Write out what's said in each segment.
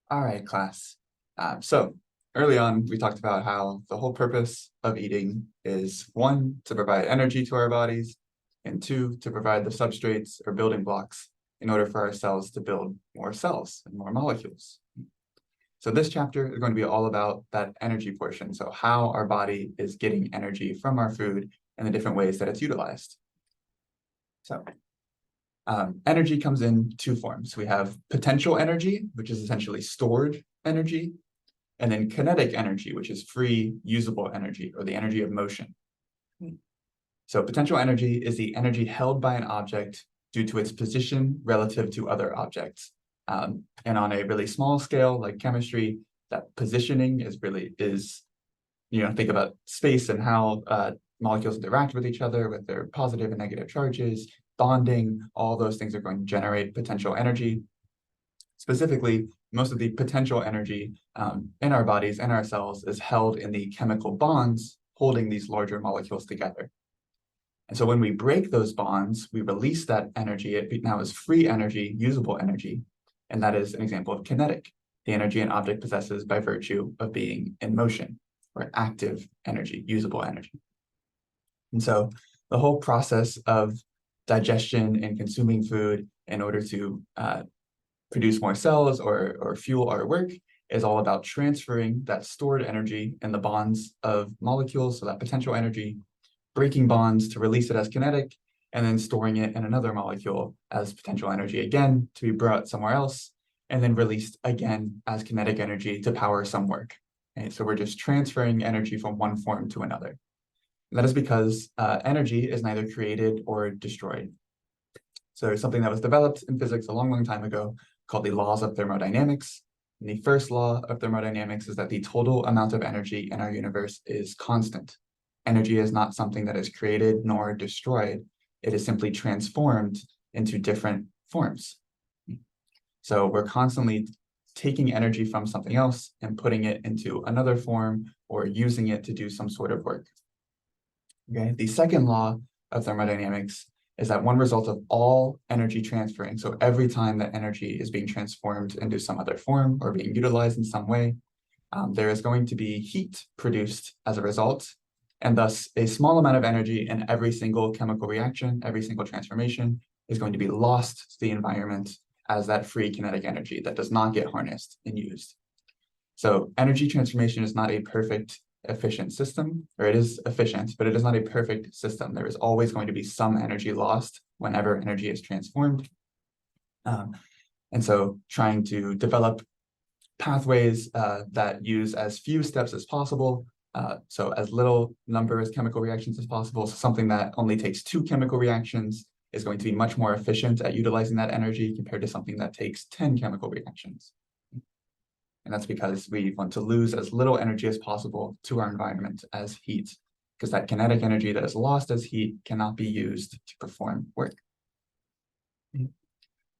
All right, class. So early on, we talked about how the whole purpose of eating is one, to provide energy to our bodies, and two, to provide the substrates or building blocks in order for our cells to build more cells and more molecules. So this chapter is going to be all about that energy portion. So how our body is getting energy from our food and the different ways that it's utilized. So energy comes in two forms. We have potential energy, which is essentially stored energy, and then kinetic energy, which is free, usable energy, or the energy of motion. So potential energy is the energy held by an object due to its position relative to other objects. And on a really small scale, like chemistry, that positioning think about space and how molecules interact with each other with their positive and negative charges, bonding, all those things are going to generate potential energy. Specifically, most of the potential energy in our bodies and our cells is held in the chemical bonds holding these larger molecules together. And so when we break those bonds, we release that energy. It now is free energy, usable energy. And that is an example of kinetic, the energy an object possesses by virtue of being in motion, or active energy, usable energy. And so the whole process of digestion and consuming food in order to produce more cells or fuel our work is all about transferring that stored energy in the bonds of molecules, so that potential energy, breaking bonds to release it as kinetic, and then storing it in another molecule as potential energy again to be brought somewhere else, and then released again as kinetic energy to power some work. Okay? So we're just transferring energy from one form to another. And that is because energy is neither created or destroyed. So something that was developed in physics a long, long time ago called the laws of thermodynamics. And the first law of thermodynamics is that the total amount of energy in our universe is constant. Energy is not something that is created nor destroyed. It is simply transformed into different forms. So we're constantly taking energy from something else and putting it into another form or using it to do some sort of work. Okay, the second law of thermodynamics is that one result of all energy transferring, so every time that energy is being transformed into some other form or being utilized in some way, there is going to be heat produced as a result, and thus a small amount of energy in every single chemical reaction, every single transformation is going to be lost to the environment as that free kinetic energy that does not get harnessed and used. So energy transformation is not a perfect efficient system, or it is efficient, but it is not a perfect system. There is always going to be some energy lost whenever energy is transformed. And so trying to develop pathways that use as few steps as possible, so as little number of chemical reactions as possible. So something that only takes 2 chemical reactions is going to be much more efficient at utilizing that energy compared to something that takes 10 chemical reactions. And that's because we want to lose as little energy as possible to our environment as heat, because that kinetic energy that is lost as heat cannot be used to perform work.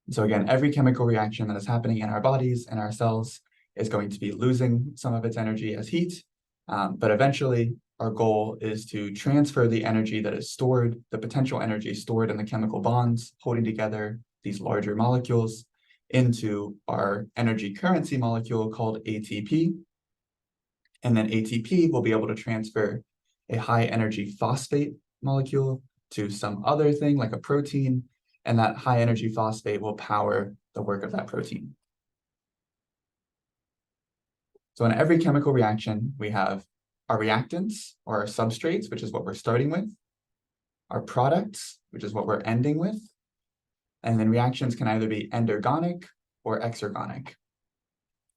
So again, every chemical reaction that is happening in our bodies and our cells is going to be losing some of its energy as heat, but eventually our goal is to transfer the energy that is stored, the potential energy stored in the chemical bonds holding together these larger molecules, into our energy currency molecule called ATP. And then ATP will be able to transfer a high energy phosphate molecule to some other thing like a protein, and that high energy phosphate will power the work of that protein. So in every chemical reaction, we have our reactants or our substrates, which is what we're starting with, our products, which is what we're ending with, and then reactions can either be endergonic or exergonic.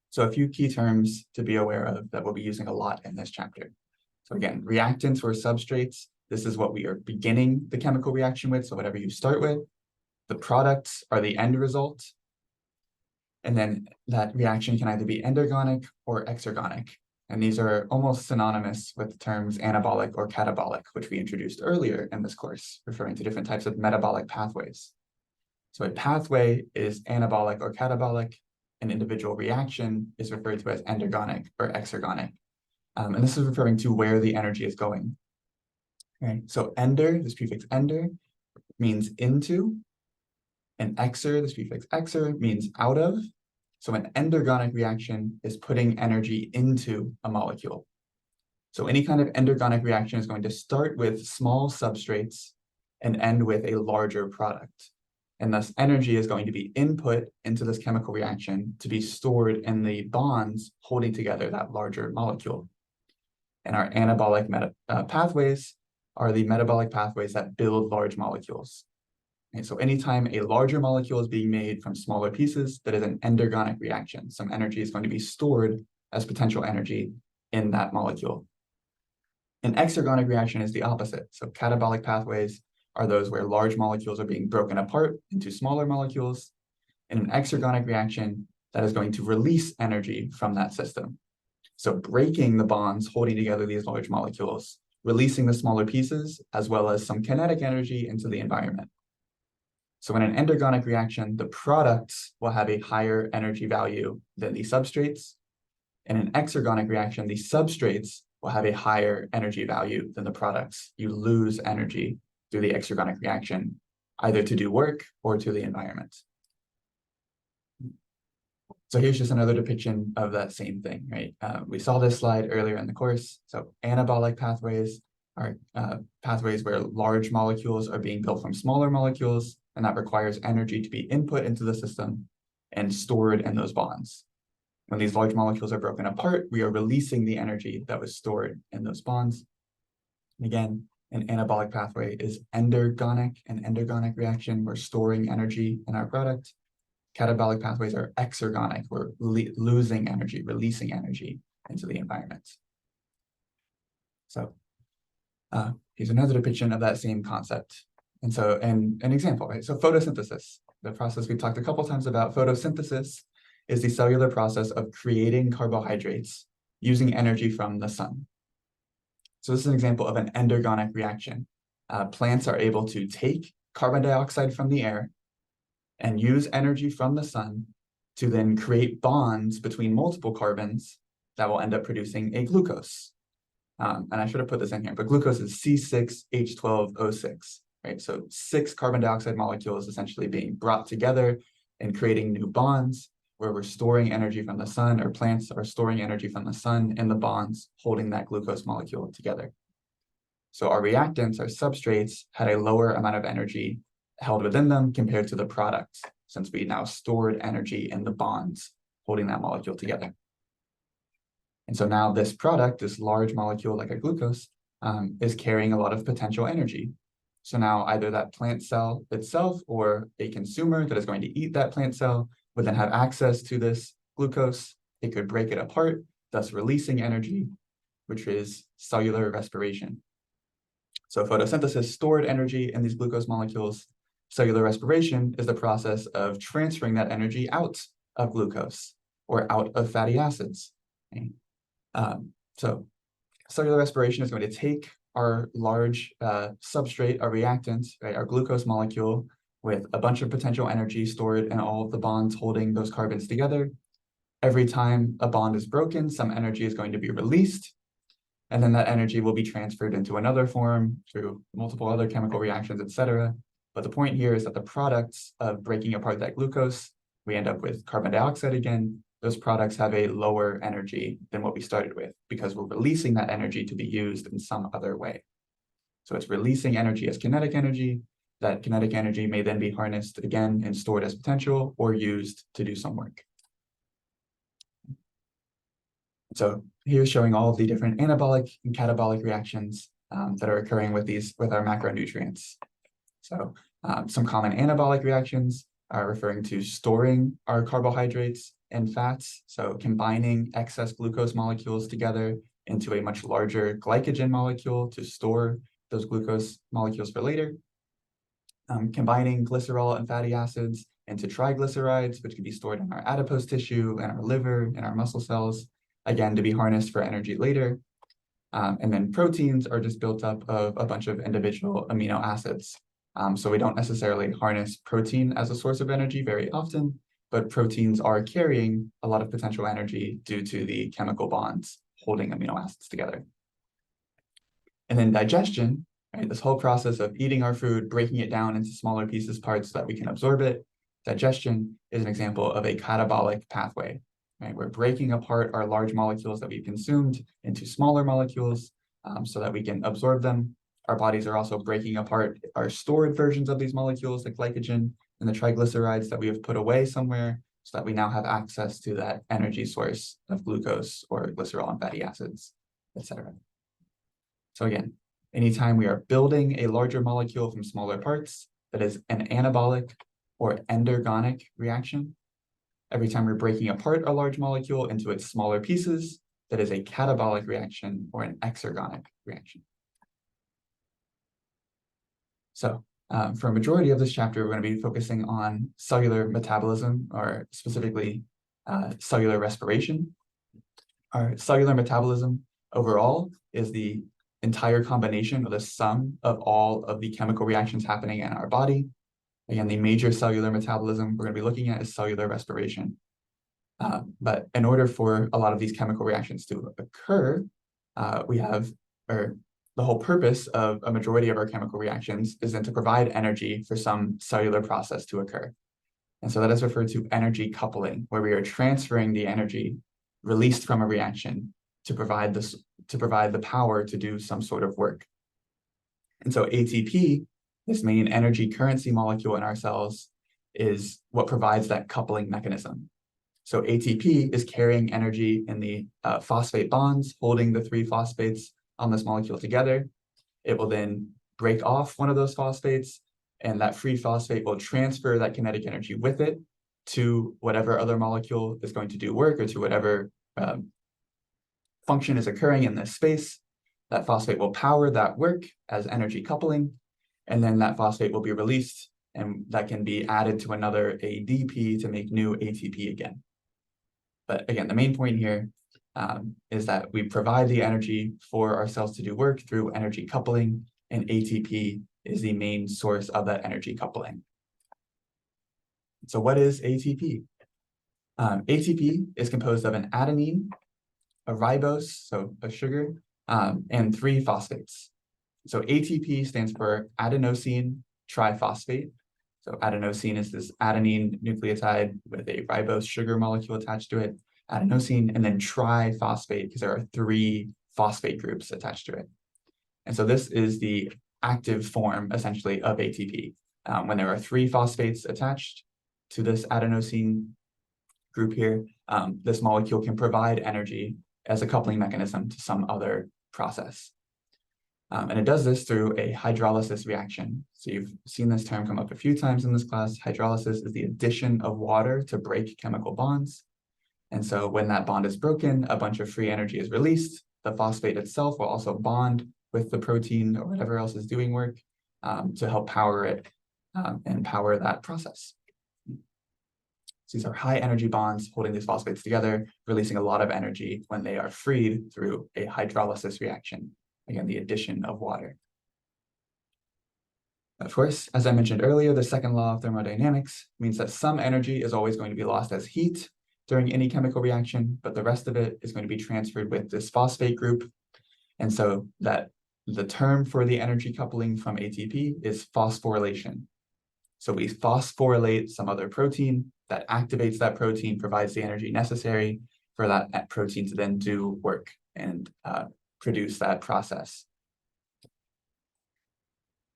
So a few key terms to be aware of that we'll be using a lot in this chapter. So again, reactants or substrates, this is what we are beginning the chemical reaction with, so whatever you start with. The products are the end result. And then that reaction can either be endergonic or exergonic. And these are almost synonymous with the terms anabolic or catabolic, which we introduced earlier in this course, referring to different types of metabolic pathways. So a pathway is anabolic or catabolic. An individual reaction is referred to as endergonic or exergonic. And this is referring to where the energy is going. Okay, so ender, this prefix ender, means into, and exer, this prefix exer, means out of. So an endergonic reaction is putting energy into a molecule. So any kind of endergonic reaction is going to start with small substrates and end with a larger product. And thus energy is going to be input into this chemical reaction to be stored in the bonds holding together that larger molecule. And our anabolic pathways are the metabolic pathways that build large molecules. And so anytime a larger molecule is being made from smaller pieces, that is an endergonic reaction. Some energy is going to be stored as potential energy in that molecule. An exergonic reaction is the opposite. So catabolic pathways are those where large molecules are being broken apart into smaller molecules. In an exergonic reaction, that is going to release energy from that system. So breaking the bonds holding together these large molecules, releasing the smaller pieces, as well as some kinetic energy into the environment. So in an endergonic reaction, the products will have a higher energy value than the substrates. In an exergonic reaction, the substrates will have a higher energy value than the products. You lose energy through the exergonic reaction, either to do work or to the environment. So here's just another depiction of that same thing, right? We saw this slide earlier in the course. So anabolic pathways are pathways where large molecules are being built from smaller molecules, and that requires energy to be input into the system and stored in those bonds. When these large molecules are broken apart, we are releasing the energy that was stored in those bonds. And again, an anabolic pathway is endergonic, an endergonic reaction. We're storing energy in our product. Catabolic pathways are exergonic. We're losing energy, releasing energy into the environment. So here's another depiction of that same concept. And so, and an example, right? So photosynthesis, the process we've talked a couple times about. Photosynthesis is the cellular process of creating carbohydrates using energy from the sun. So this is an example of an endergonic reaction. Plants are able to take carbon dioxide from the air and use energy from the sun to then create bonds between multiple carbons that will end up producing a glucose. And I should have put this in here, but glucose is C6H12O6, right? So 6 carbon dioxide molecules essentially being brought together and creating new bonds where we're storing energy from the sun, or plants are storing energy from the sun in the bonds holding that glucose molecule together. So our reactants, our substrates, had a lower amount of energy held within them compared to the products, since we now stored energy in the bonds holding that molecule together. And so now this product, this large molecule like a glucose, is carrying a lot of potential energy. So now either that plant cell itself or a consumer that is going to eat that plant cell would then have access to this glucose. It could break it apart, thus releasing energy, which is cellular respiration. So photosynthesis stored energy in these glucose molecules. Cellular respiration is the process of transferring that energy out of glucose or out of fatty acids. Okay? So cellular respiration is going to take our large substrate, our reactant, right, our glucose molecule, with a bunch of potential energy stored in all of the bonds holding those carbons together. Every time a bond is broken, some energy is going to be released, and then that energy will be transferred into another form through multiple other chemical reactions, etc. But the point here is that the products of breaking apart that glucose, we end up with carbon dioxide again. Those products have a lower energy than what we started with because we're releasing that energy to be used in some other way. So it's releasing energy as kinetic energy. That kinetic energy may then be harnessed again and stored as potential or used to do some work. So here's showing all of the different anabolic and catabolic reactions that are occurring with our macronutrients. So some common anabolic reactions are referring to storing our carbohydrates and fats. So combining excess glucose molecules together into a much larger glycogen molecule to store those glucose molecules for later. Combining glycerol and fatty acids into triglycerides, which can be stored in our adipose tissue, in our liver, in our muscle cells, again, to be harnessed for energy later. And then proteins are just built up of a bunch of individual amino acids. So we don't necessarily harness protein as a source of energy very often, but proteins are carrying a lot of potential energy due to the chemical bonds holding amino acids together. And then digestion, right? This whole process of eating our food, breaking it down into smaller pieces, parts so that we can absorb it, Digestion is an example of a catabolic pathway, right? We're breaking apart our large molecules that we've consumed into smaller molecules so that we can absorb them. Our bodies are also breaking apart our stored versions of these molecules, like glycogen and the triglycerides that we have put away somewhere, so that we now have access to that energy source of glucose or glycerol and fatty acids, etc. So again, anytime we are building a larger molecule from smaller parts, that is an anabolic or endergonic reaction. Every time we're breaking apart a large molecule into its smaller pieces, that is a catabolic reaction or an exergonic reaction. So for a majority of this chapter, we're going to be focusing on cellular metabolism, or specifically cellular respiration. Our cellular metabolism overall is the entire combination or the sum of all of the chemical reactions happening in our body. Again, the major cellular metabolism we're going to be looking at is cellular respiration. But in order for a lot of these chemical reactions to occur, the whole purpose of a majority of our chemical reactions is then to provide energy for some cellular process to occur. And so that is referred to energy coupling, where we are transferring the energy released from a reaction to provide the power to do some sort of work. And so ATP, this main energy currency molecule in our cells, is what provides that coupling mechanism. So ATP is carrying energy in the phosphate bonds, holding the 3 phosphates on this molecule together. It will then break off one of those phosphates, and that free phosphate will transfer that kinetic energy with it to whatever other molecule is going to do work, or to whatever function is occurring in this space. That phosphate will power that work as energy coupling, and then that phosphate will be released, and that can be added to another ADP to make new ATP again. But again, the main point here is that we provide the energy for our cells to do work through energy coupling, and ATP is the main source of that energy coupling. So what is ATP? ATP is composed of an adenine, a ribose, so a sugar, and 3 phosphates. So ATP stands for adenosine triphosphate. So adenosine is this adenine nucleotide with a ribose sugar molecule attached to it, adenosine, and then triphosphate, because there are 3 phosphate groups attached to it. And so this is the active form, essentially, of ATP. When there are 3 phosphates attached to this adenosine group here, this molecule can provide energy as a coupling mechanism to some other process. And it does this through a hydrolysis reaction. So you've seen this term come up a few times in this class. Hydrolysis is the addition of water to break chemical bonds. And so when that bond is broken, a bunch of free energy is released. The phosphate itself will also bond with the protein or whatever else is doing work to help power it and power that process. So these are high energy bonds holding these phosphates together, releasing a lot of energy when they are freed through a hydrolysis reaction. Again, the addition of water. Of course, as I mentioned earlier, the second law of thermodynamics means that some energy is always going to be lost as heat during any chemical reaction, but the rest of it is going to be transferred with this phosphate group. And so that the term for the energy coupling from ATP is phosphorylation. So we phosphorylate some other protein that activates that protein, provides the energy necessary for that protein to then do work and produce that process.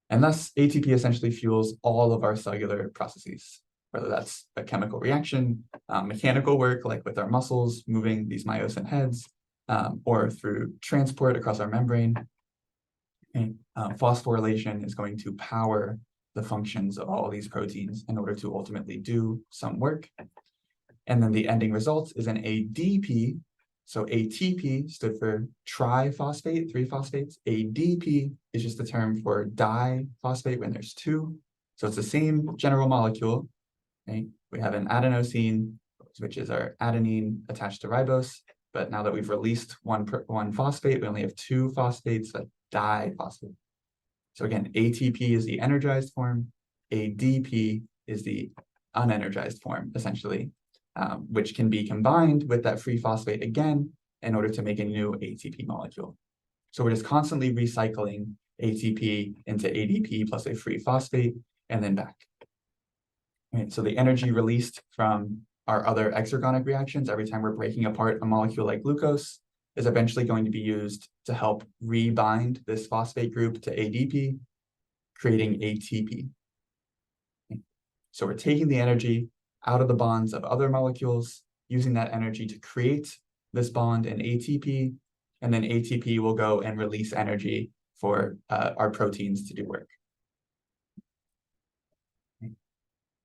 And thus, ATP essentially fuels all of our cellular processes, whether that's a chemical reaction, mechanical work, like with our muscles moving these myosin heads, or through transport across our membrane. And, phosphorylation is going to power the functions of all of these proteins in order to ultimately do some work. And then the ending result is an ADP. So ATP stood for triphosphate, 3 phosphates. ADP is just the term for diphosphate when there's 2. So it's the same general molecule. Okay? We have an adenosine, which is our adenine attached to ribose. But now that we've released one phosphate, we only have 2 phosphates, so diphosphate. So again, ATP is the energized form. ADP is the unenergized form, essentially. Which can be combined with that free phosphate again in order to make a new ATP molecule. So we're just constantly recycling ATP into ADP plus a free phosphate and then back. Right? So the energy released from our other exergonic reactions every time we're breaking apart a molecule like glucose is eventually going to be used to help rebind this phosphate group to ADP, creating ATP. So we're taking the energy out of the bonds of other molecules, using that energy to create this bond in ATP, and then ATP will go and release energy for our proteins to do work.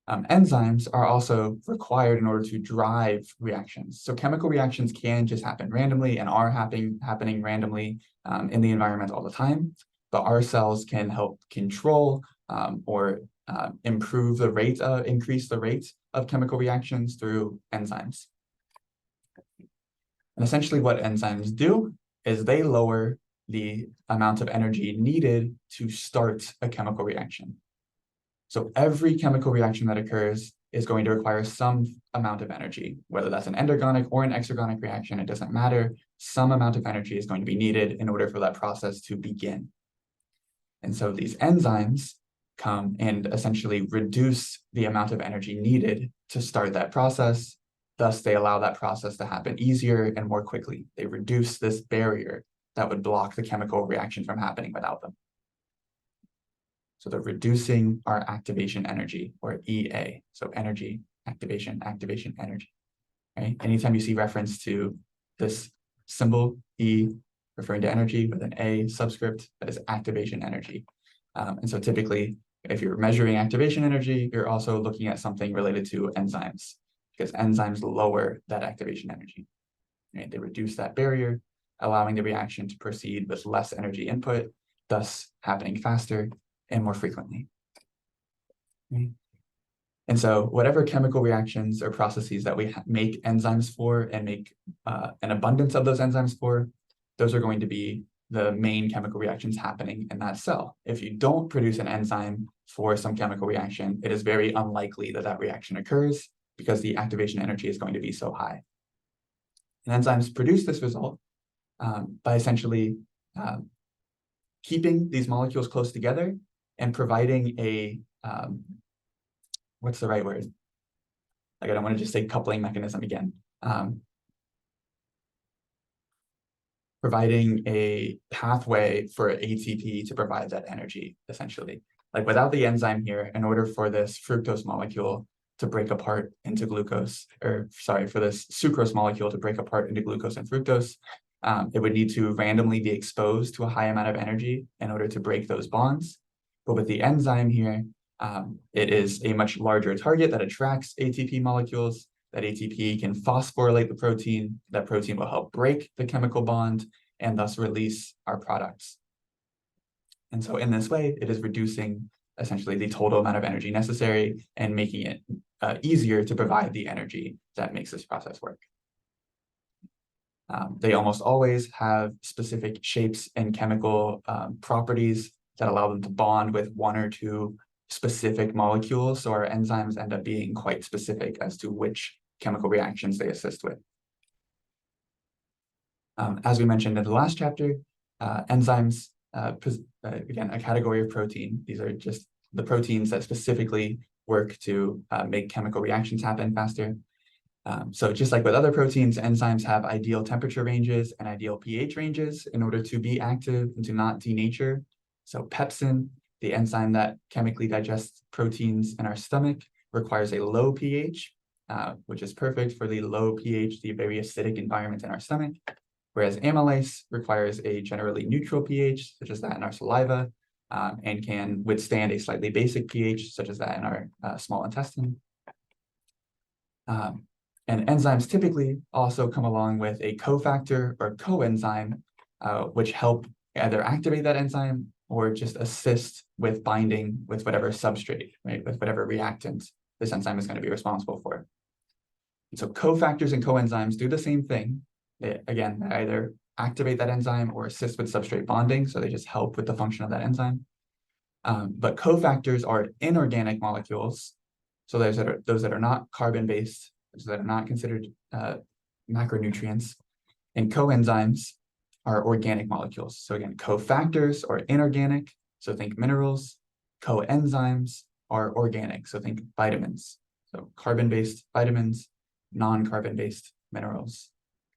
Enzymes are also required in order to drive reactions. So chemical reactions can just happen randomly and are happening randomly in the environment all the time, but our cells can help control or increase the rate of chemical reactions through enzymes. And essentially what enzymes do is they lower the amount of energy needed to start a chemical reaction. So every chemical reaction that occurs is going to require some amount of energy, whether that's an endergonic or an exergonic reaction, it doesn't matter. Some amount of energy is going to be needed in order for that process to begin. And so these enzymes come and essentially reduce the amount of energy needed to start that process. Thus, they allow that process to happen easier and more quickly. They reduce this barrier that would block the chemical reaction from happening without them. So they're reducing our activation energy, or EA. So energy, activation, energy, right? Anytime you see reference to this symbol, E, referring to energy with an A subscript, that is activation energy. And so typically, if you're measuring activation energy, you're also looking at something related to enzymes, because enzymes lower that activation energy, right? They reduce that barrier, allowing the reaction to proceed with less energy input, thus happening faster and more frequently. Right? And so whatever chemical reactions or processes that we make enzymes for and make an abundance of those enzymes for, those are going to be the main chemical reactions happening in that cell. If you don't produce an enzyme for some chemical reaction, it is very unlikely that that reaction occurs because the activation energy is going to be so high. And enzymes produce this result by essentially keeping these molecules close together and providing a, what's the right word? Like, I don't want to just say coupling mechanism again. Providing a pathway for ATP to provide that energy, essentially. Like without the enzyme here, in order for this fructose molecule to break apart into glucose, or sorry, for this sucrose molecule to break apart into glucose and fructose, it would need to randomly be exposed to a high amount of energy in order to break those bonds. But with the enzyme here, it is a much larger target that attracts ATP molecules. That ATP can phosphorylate the protein. That protein will help break the chemical bond and thus release our products. And so in this way, it is reducing essentially the total amount of energy necessary and making it easier to provide the energy that makes this process work. They almost always have specific shapes and chemical properties that allow them to bond with one or two specific molecules. So our enzymes end up being quite specific as to which chemical reactions they assist with. As we mentioned in the last chapter, enzymes, again, a category of protein. These are just the proteins that specifically work to make chemical reactions happen faster. So just like with other proteins, enzymes have ideal temperature ranges and ideal pH ranges in order to be active and to not denature. So pepsin, the enzyme that chemically digests proteins in our stomach, requires a low pH, which is perfect for the low pH, the very acidic environment in our stomach. Whereas amylase requires a generally neutral pH, such as that in our saliva, and can withstand a slightly basic pH, such as that in our small intestine. And enzymes typically also come along with a cofactor or coenzyme, which help either activate that enzyme or just assist with binding with whatever substrate, right, with whatever reactant this enzyme is going to be responsible for. And so cofactors and coenzymes do the same thing. They either activate that enzyme or assist with substrate bonding, so they just help with the function of that enzyme. But cofactors are inorganic molecules, so those that are not carbon-based, those that are not considered macronutrients, and coenzymes are organic molecules. So again, cofactors are inorganic, so think minerals. Coenzymes are organic. So think vitamins. So carbon-based vitamins, non-carbon-based minerals.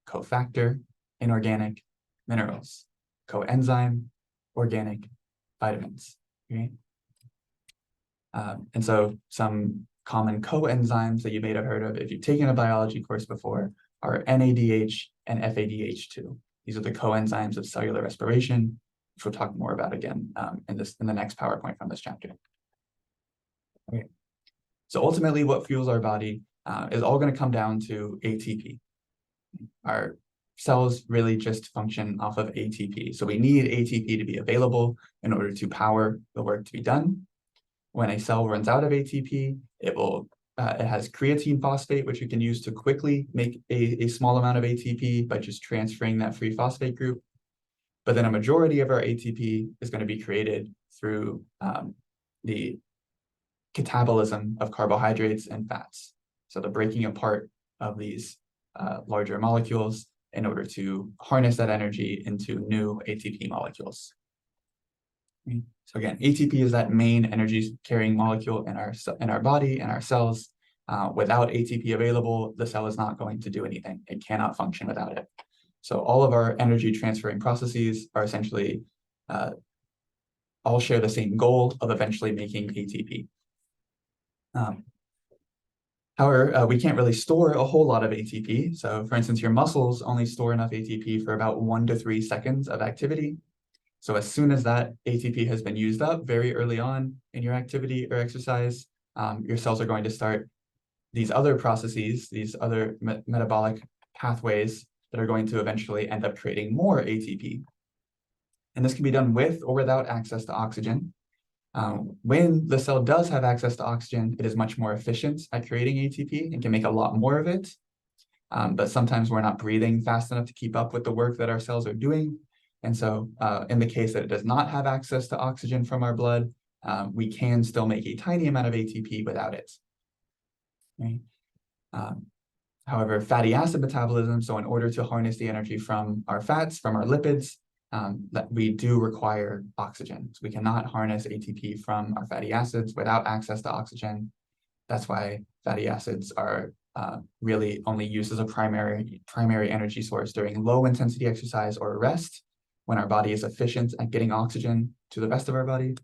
Cofactor, inorganic minerals. Coenzyme, organic vitamins. Okay? And so some common coenzymes that you may have heard of if you've taken a biology course before are NADH and FADH2. These are the coenzymes of cellular respiration, which we'll talk more about again in the next PowerPoint from this chapter. Okay. So ultimately, what fuels our body is all going to come down to ATP. Our cells really just function off of ATP. So we need ATP to be available in order to power the work to be done. When a cell runs out of ATP, it has creatine phosphate, which we can use to quickly make a small amount of ATP by just transferring that free phosphate group. But then a majority of our ATP is going to be created through the catabolism of carbohydrates and fats. So the breaking apart of these larger molecules in order to harness that energy into new ATP molecules. So again, ATP is that main energy carrying molecule in our body and our cells. Without ATP available, the cell is not going to do anything. It cannot function without it. So all of our energy transferring processes are essentially all share the same goal of eventually making ATP. However, we can't really store a whole lot of ATP. So for instance, your muscles only store enough ATP for about 1 to 3 seconds of activity. So as soon as that ATP has been used up very early on in your activity or exercise, your cells are going to start these other processes, these other metabolic pathways that are going to eventually end up creating more ATP. And this can be done with or without access to oxygen. When the cell does have access to oxygen, it is much more efficient at creating ATP and can make a lot more of it. But sometimes we're not breathing fast enough to keep up with the work that our cells are doing. And so in the case that it does not have access to oxygen from our blood, we can still make a tiny amount of ATP without it. Okay? However, fatty acid metabolism, so in order to harness the energy from our fats, from our lipids, that we do require oxygen. So we cannot harness ATP from our fatty acids without access to oxygen. That's why fatty acids are really only used as a primary energy source during low intensity exercise or rest, when our body is efficient at getting oxygen to the rest of our body.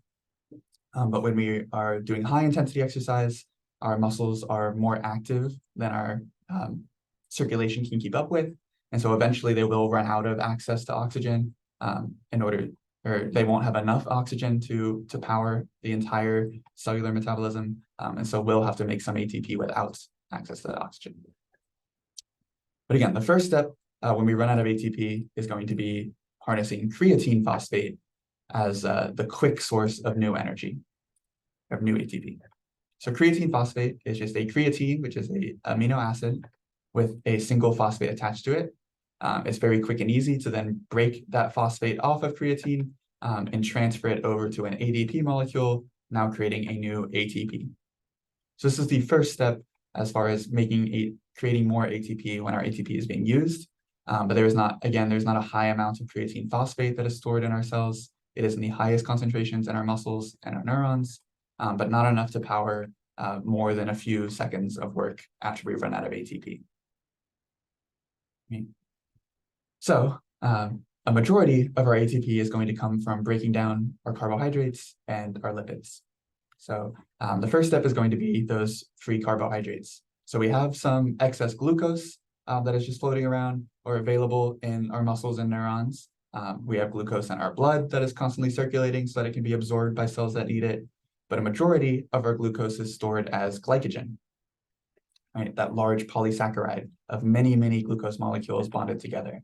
But when we are doing high intensity exercise, our muscles are more active than our circulation can keep up with. And so eventually they will run out of access to oxygen or they won't have enough oxygen to power the entire cellular metabolism. And so we'll have to make some ATP without access to that oxygen. But again, the first step when we run out of ATP is going to be harnessing creatine phosphate as the quick source of new energy, of new ATP. So creatine phosphate is just a creatine, which is an amino acid with a single phosphate attached to it. It's very quick and easy to then break that phosphate off of creatine and transfer it over to an ADP molecule, now creating a new ATP. So this is the first step as far as creating more ATP when our ATP is being used. But there's not a high amount of creatine phosphate that is stored in our cells. It is in the highest concentrations in our muscles and our neurons, but not enough to power more than a few seconds of work after we run out of ATP. Okay. So a majority of our ATP is going to come from breaking down our carbohydrates and our lipids. So the first step is going to be those free carbohydrates. So we have some excess glucose that is just floating around or available in our muscles and neurons. We have glucose in our blood that is constantly circulating so that it can be absorbed by cells that need it. But a majority of our glucose is stored as glycogen, right? That large polysaccharide of many, many glucose molecules bonded together.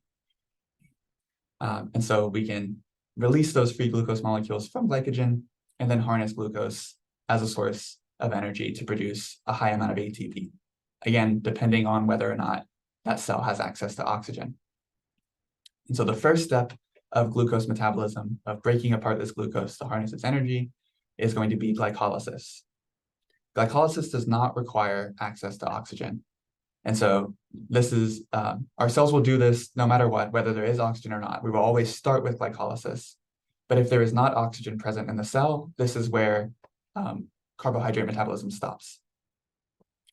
And so we can release those free glucose molecules from glycogen and then harness glucose as a source of energy to produce a high amount of ATP. Again, depending on whether or not that cell has access to oxygen. And so the first step of glucose metabolism, of breaking apart this glucose to harness its energy, is going to be glycolysis. Glycolysis does not require access to oxygen. And so this is, our cells will do this no matter what, whether there is oxygen or not. We will always start with glycolysis. But if there is not oxygen present in the cell, this is where carbohydrate metabolism stops.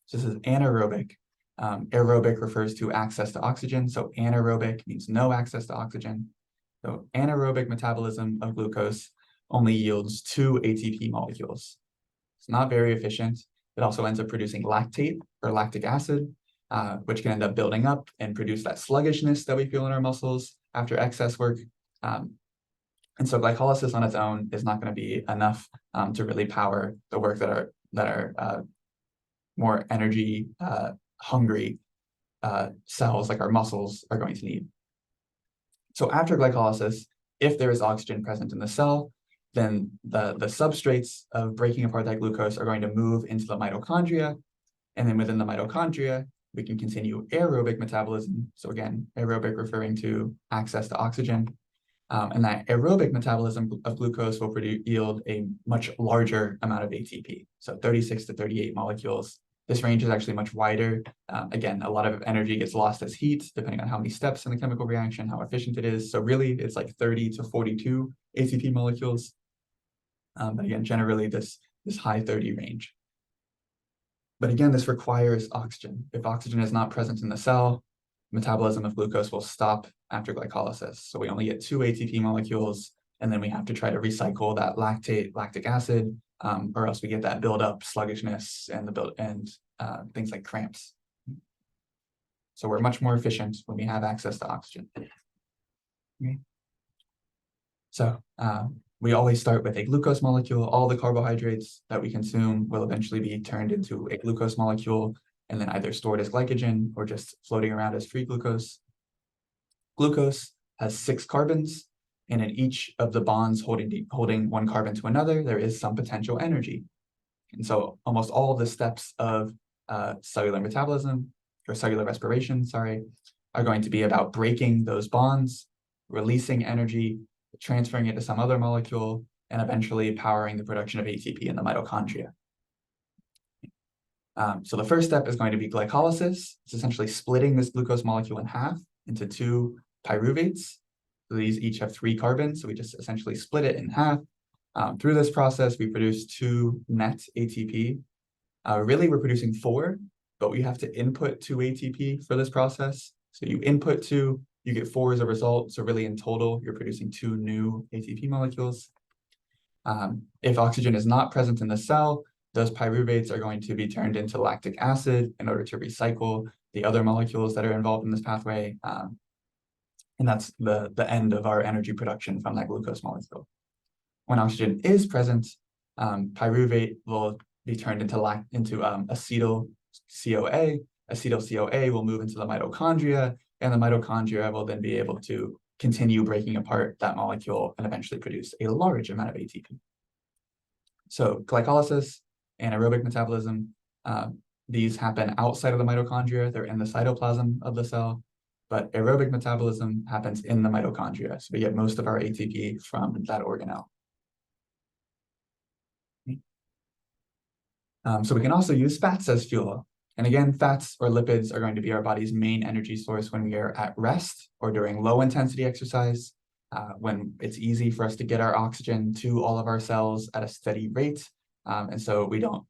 So this is anaerobic. Aerobic refers to access to oxygen. So anaerobic means no access to oxygen. So anaerobic metabolism of glucose only yields 2 ATP molecules. It's not very efficient. It also ends up producing lactate or lactic acid, which can end up building up and produce that sluggishness that we feel in our muscles after excess work. And so glycolysis on its own is not going to be enough to really power the work that are more energy hungry cells like our muscles are going to need. So after glycolysis, if there is oxygen present in the cell, then the substrates of breaking apart that glucose are going to move into the mitochondria. And then within the mitochondria, we can continue aerobic metabolism. So again, aerobic referring to access to oxygen. And that aerobic metabolism of glucose will yield a much larger amount of ATP. So 36 to 38 molecules. This range is actually much wider. Again, a lot of energy gets lost as heat, depending on how many steps in the chemical reaction, how efficient it is. So really, it's like 30 to 42 ATP molecules. But again, generally this high 30 range. But again, this requires oxygen. If oxygen is not present in the cell, metabolism of glucose will stop after glycolysis. So we only get 2 ATP molecules, and then we have to try to recycle that lactic acid, or else we get that buildup, sluggishness, and things like cramps. So we're much more efficient when we have access to oxygen. Okay. So we always start with a glucose molecule. All the carbohydrates that we consume will eventually be turned into a glucose molecule and then either stored as glycogen or just floating around as free glucose. Glucose has 6 carbons, and in each of the bonds holding one carbon to another, there is some potential energy. And so almost all of the steps of cellular metabolism, or cellular respiration, are going to be about breaking those bonds, releasing energy, transferring it to some other molecule, and eventually powering the production of ATP in the mitochondria. So the first step is going to be glycolysis. It's essentially splitting this glucose molecule in half into 2 pyruvates. So these each have 3 carbons, so we just essentially split it in half. Through this process, we produce 2 net ATP. Really, we're producing 4, but we have to input 2 ATP for this process. So you input 2, you get 4 as a result. So really, in total, you're producing 2 new ATP molecules. If oxygen is not present in the cell, those pyruvates are going to be turned into lactic acid in order to recycle the other molecules that are involved in this pathway. And that's the end of our energy production from that glucose molecule. When oxygen is present, pyruvate will be turned into acetyl CoA. Acetyl CoA will move into the mitochondria, and the mitochondria will then be able to continue breaking apart that molecule and eventually produce a large amount of ATP. So glycolysis, anaerobic metabolism, these happen outside of the mitochondria. They're in the cytoplasm of the cell, but aerobic metabolism happens in the mitochondria. So we get most of our ATP from that organelle. So we can also use fats as fuel. And again, fats or lipids are going to be our body's main energy source when we are at rest or during low intensity exercise, when it's easy for us to get our oxygen to all of our cells at a steady rate. And so we don't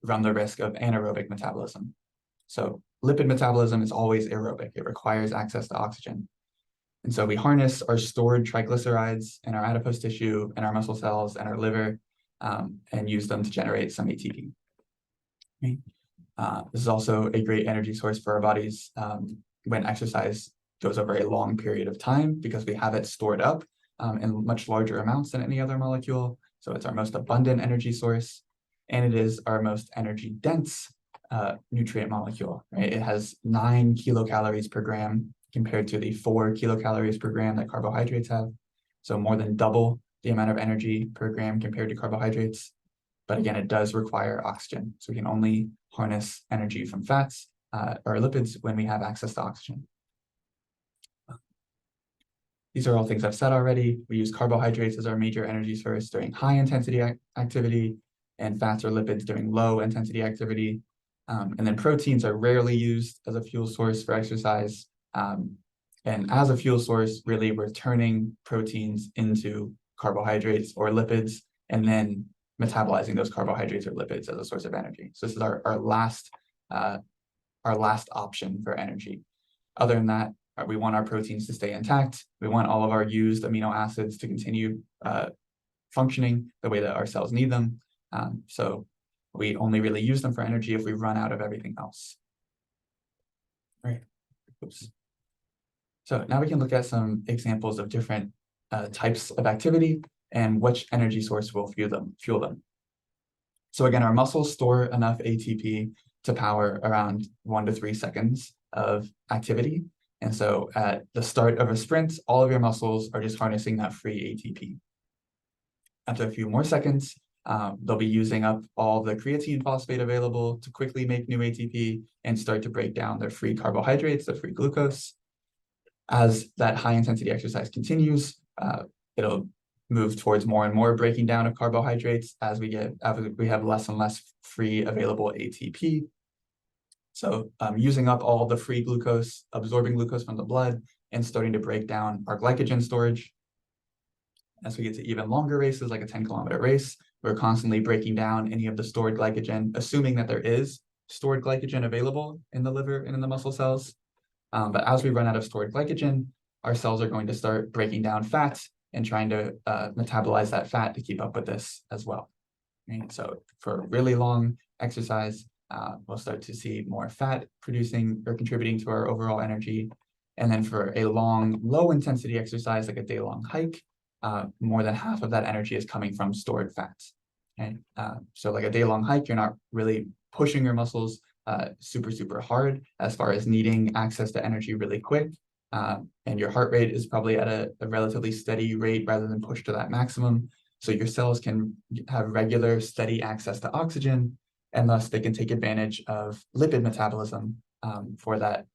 run the risk of anaerobic metabolism. So lipid metabolism is always aerobic. It requires access to oxygen. And so we harness our stored triglycerides in our adipose tissue, in our muscle cells, and our liver, and use them to generate some ATP. Okay. This is also a great energy source for our bodies when exercise goes over a long period of time, because we have it stored up in much larger amounts than any other molecule. So it's our most abundant energy source, and it is our most energy dense nutrient molecule, right? It has 9 kilocalories per gram compared to the 4 kilocalories per gram that carbohydrates have. So more than double the amount of energy per gram compared to carbohydrates. But again, it does require oxygen. So we can only harness energy from fats or lipids when we have access to oxygen. These are all things I've said already. We use carbohydrates as our major energy source during high intensity activity, and fats or lipids during low intensity activity. And then proteins are rarely used as a fuel source for exercise. And as a fuel source, really, we're turning proteins into carbohydrates or lipids, and then metabolizing those carbohydrates or lipids as a source of energy. So this is our last option for energy. Other than that, we want our proteins to stay intact. We want all of our used amino acids to continue functioning the way that our cells need them. So we only really use them for energy if we run out of everything else. Right. Oops. So now we can look at some examples of different types of activity and which energy source will fuel them. So again, our muscles store enough ATP to power around 1 to 3 seconds of activity. And so at the start of a sprint, all of your muscles are just harnessing that free ATP. After a few more seconds, they'll be using up all the creatine phosphate available to quickly make new ATP and start to break down their free carbohydrates, the free glucose. As that high intensity exercise continues, it'll move towards more and more breaking down of carbohydrates as we have less and less free available ATP. So using up all the free glucose, absorbing glucose from the blood, and starting to break down our glycogen storage. As we get to even longer races, like a 10-kilometer race, we're constantly breaking down any of the stored glycogen, assuming that there is stored glycogen available in the liver and in the muscle cells. But as we run out of stored glycogen, our cells are going to start breaking down fat and trying to metabolize that fat to keep up with this as well. Right? So for really long exercise, we'll start to see more fat producing or contributing to our overall energy. And then for a long, low intensity exercise, like a day-long hike, more than half of that energy is coming from stored fats. Okay? So like a day-long hike, you're not really pushing your muscles super hard as far as needing access to energy really quick. And your heart rate is probably at a relatively steady rate rather than pushed to that maximum. So your cells can have regular, steady access to oxygen, and thus they can take advantage of lipid metabolism for that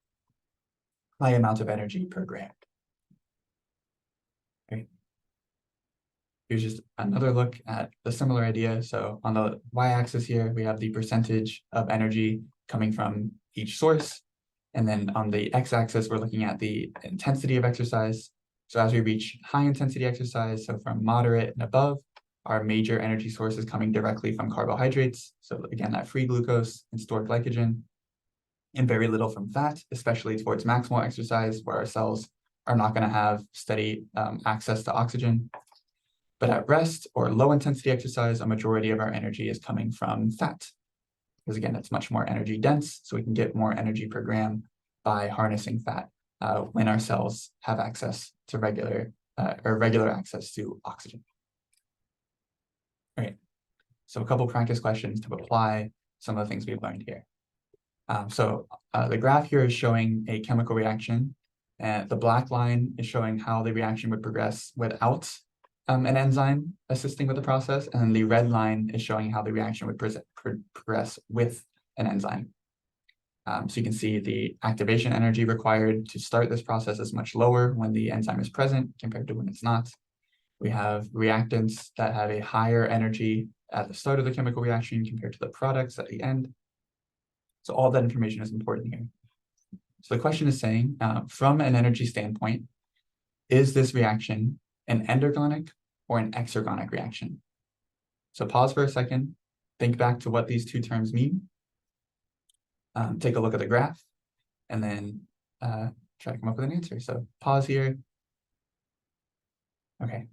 high amount of energy per gram. Okay. Here's just another look at the similar idea. So on the y-axis here, we have the percentage of energy coming from each source. And then on the x-axis, we're looking at the intensity of exercise. So as we reach high intensity exercise, so from moderate and above, our major energy source is coming directly from carbohydrates. So again, that free glucose and stored glycogen, and very little from fat, especially towards maximal exercise, where our cells are not going to have steady access to oxygen. But at rest or low intensity exercise, a majority of our energy is coming from fat. Because again, it's much more energy dense, so we can get more energy per gram by harnessing fat when our cells have access to regular access to oxygen. All right, so a couple practice questions to apply some of the things we've learned here. So the graph here is showing a chemical reaction, and the black line is showing how the reaction would progress without an enzyme assisting with the process, and the red line is showing how the reaction would progress with an enzyme. So you can see the activation energy required to start this process is much lower when the enzyme is present compared to when it's not. We have reactants that have a higher energy at the start of the chemical reaction compared to the products at the end. So all that information is important here. So the question is saying, from an energy standpoint, is this reaction an endergonic or an exergonic reaction? So pause for a second, think back to what these two terms mean, take a look at the graph, and then try to come up with an answer. So pause here. Okay.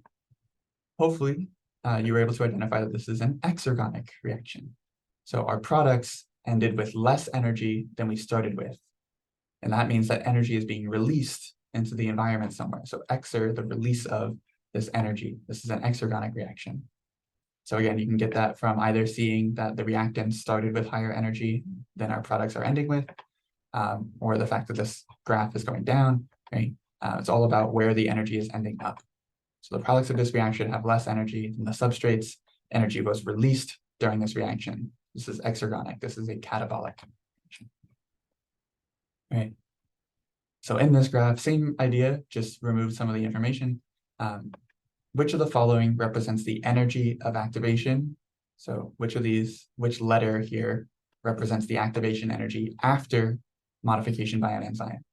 Hopefully, you were able to identify that this is an exergonic reaction. So our products ended with less energy than we started with. And that means that energy is being released into the environment somewhere. So exer, the release of this energy. This is an exergonic reaction. So again, you can get that from either seeing that the reactant started with higher energy than our products are ending with, or the fact that this graph is going down, right? It's all about where the energy is ending up. So the products of this reaction have less energy than the substrates. Energy was released during this reaction. This is exergonic. This is a catabolic reaction. Right. So in this graph, same idea, just remove some of the information. Which of the following represents the energy of activation? So which letter here represents the activation energy after modification by an enzyme?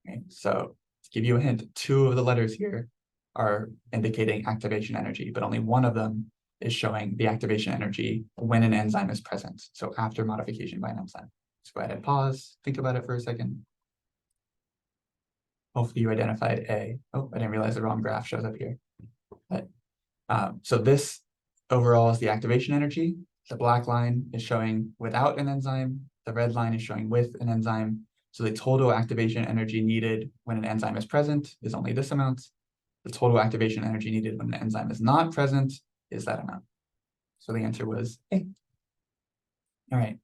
Okay. So to give you a hint, 2 of the letters here are indicating activation energy, but only one of them is showing the activation energy when an enzyme is present. So after modification by an enzyme. Let's go ahead and pause, think about it for a second. Hopefully you identified A. Oh, I didn't realize the wrong graph shows up here. But, so this overall is the activation energy. The black line is showing without an enzyme. The red line is showing with an enzyme. So the total activation energy needed when an enzyme is present is only this amount. The total activation energy needed when the enzyme is not present is that amount. So the answer was A. All right,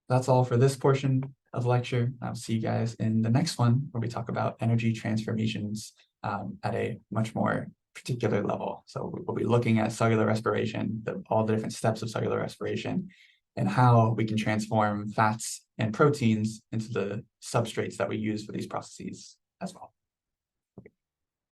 that's all for this portion of the lecture. I'll see you guys in the next one where we talk about energy transformations at a much more particular level. So we'll be looking at cellular respiration, all the different steps of cellular respiration, and how we can transform fats and proteins into the substrates that we use for these processes as well.